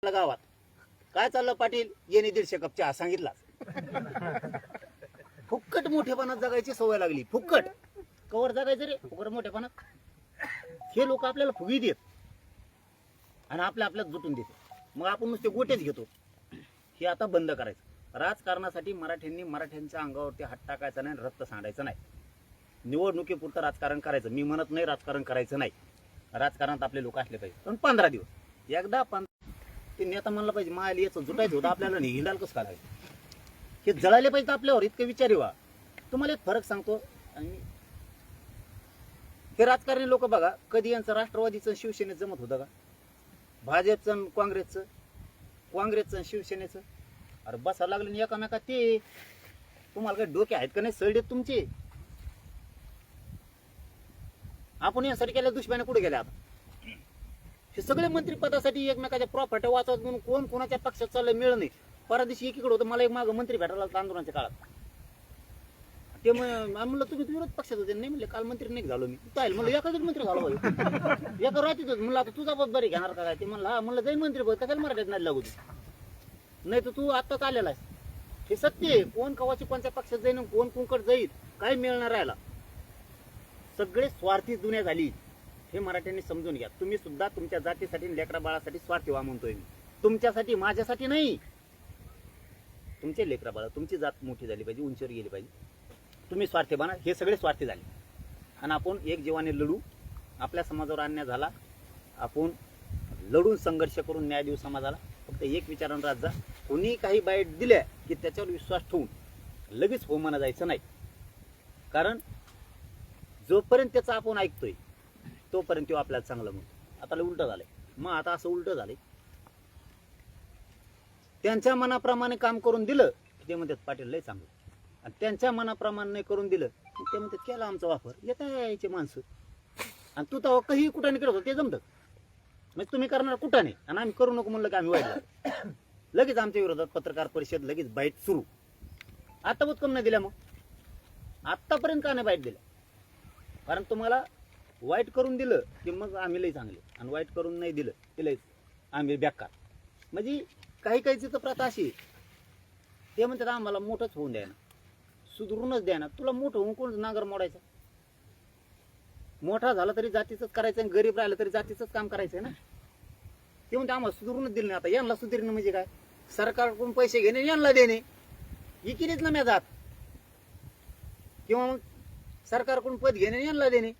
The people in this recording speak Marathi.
आपल्या गावात काय चाललं पाटील, येणे 150 कप चहा सांगितला. फुक्कट मोठेपणात जगायची सवय लागली. फुक्कट कवर जगायचं रे, फुकट मोठेपणात. हे लोक आपल्याला फुगी देत आणि आपल्यात जुटून देते. मग आपण नुसते गोटेच घेतो. हे आता बंद करायचं. राजकारणासाठी मराठ्यांच्या अंगावरती हात टाकायचा नाही, रक्त सांडायचं नाही. निवडणुकीपुरतं राजकारण करायचं. मी म्हणत नाही राजकारण करायचं नाही, राजकारणात आपले लोक असले पाहिजे. पण 15 दिवस एकदा ते नेता म्हणलं पाहिजे मायाला याचं जुटायचं होतं आपल्याला, नाही हिंडाल कसं करायचं, हे जळाले पाहिजे आपल्यावर. इतकं विचारी व्हा. तुम्हाला एक फरक सांगतो. आणि हे राजकारणी लोक बघा, कधी यांचं राष्ट्रवादीचं शिवसेनेत जमत होतं का? भाजपचं काँग्रेसचं शिवसेनेचं अरे बसायला लागलं एकामेका. ते तुम्हाला काही डोके आहेत का नाही सळडेत तुमचे? आपण यासाठी केल्या दुष्पाने कुठे गेले आता? हे सगळे मंत्री पदासाठी एकमेकाच्या प्रॉपर्टी वाचवत म्हणून कोण कोणाच्या पक्षात चाललंय मिळ नाही. परदेशी एकीकडे होतं, मला एक मागं मंत्री भेटायला आंदोलनाच्या काळात. ते म्हणलं तुम्ही विरोध पक्षात होते. नाही म्हणले काल मंत्री नाही झालो मी. काय म्हणलं एखादच मंत्री झालो पाहिजे, एका राहतीच म्हणलं आता तुझा बरी घेणार का काय? ते म्हणलं हा. म्हणलं जाईल मंत्री पद, कशाला मराठीत नाही लागू तू, नाही तर तू आत्ताच आलेला आहेस. हे सत्य आहे. कोण कवाची कोणत्या पक्षात जाईन, कोण कोणकडे जाईल, काय मिळणार राहिला. सगळे स्वार्थी दुनिया झाली. हे मराठ्यांनी समजून घ्या. तुम्ही सुद्धा तुमच्या जातीसाठी लेकरा बाळासाठी स्वार्थी व्हा म्हणतोय मी. तुमच्यासाठी, माझ्यासाठी नाही. तुमचे लेकरा बाळा, तुमची जात मोठी झाली पाहिजे, उंचीवर गेली पाहिजे. तुम्ही स्वार्थी बना. हे सगळे स्वार्थी झाले आणि आपण एक जीवाने लढू. आपल्या समाजावर अन्याय झाला, आपण लढून संघर्ष करून न्याय देऊ समाजाला. फक्त एक विचारानं राहत जा, कोणी काही बाईट दिल्या की त्याच्यावर विश्वास ठेवून लगेच हो म्हणा जायचं नाही. कारण जोपर्यंत त्याचा आपण ऐकतोय तोपर्यंत तो आपल्याला चांगलं म्हणतो. आता उलट झालंय. मग आता असं उलट झालंय, त्यांच्या मनाप्रमाणे काम करून दिलं ते म्हणतात पाटील लय चांगलं, आणि त्यांच्या मनाप्रमाणे नाही करून दिलं ते म्हणतात केला आमचा वापर. येता यायचे माणसं. आणि तू तर काही कुठाने करत होतं ते जमतं. म्हणजे तुम्ही करणार कुठाने आणि आम्ही करू नको म्हणलं की आम्ही वाईट. लगेच आमच्या विरोधात पत्रकार परिषद, लगेच बाईट सुरू. आता बहुत कम नाही दिल्या. मग आतापर्यंत का नाही बाईट दिल्या? कारण तुम्हाला वाईट करून दिलं की मग आम्ही लई चांगले, आणि वाईट करून नाही दिलं की लई आम्ही बेकार. म्हणजे काही काहीची तर प्रथा अशी. ते म्हणतात आम्हाला मोठंच होऊन द्या ना, सुधरूनच द्या ना. तुला मोठं होऊन कोण नांगर मोडायचा? मोठा झाला तरी जातीचंच करायचं, आणि गरीब राहिलं तरी जातीचंच काम करायचंय ना. ते म्हणते आम्हाला सुधरूनच दिलं नाही. आता यांना सुधारणं म्हणजे काय? सरकारकडून पैसे घेणे, यांना देणे. इकिरीच ना म्या जात, किंवा मग सरकारकडून पद घेणे, यांना देणे.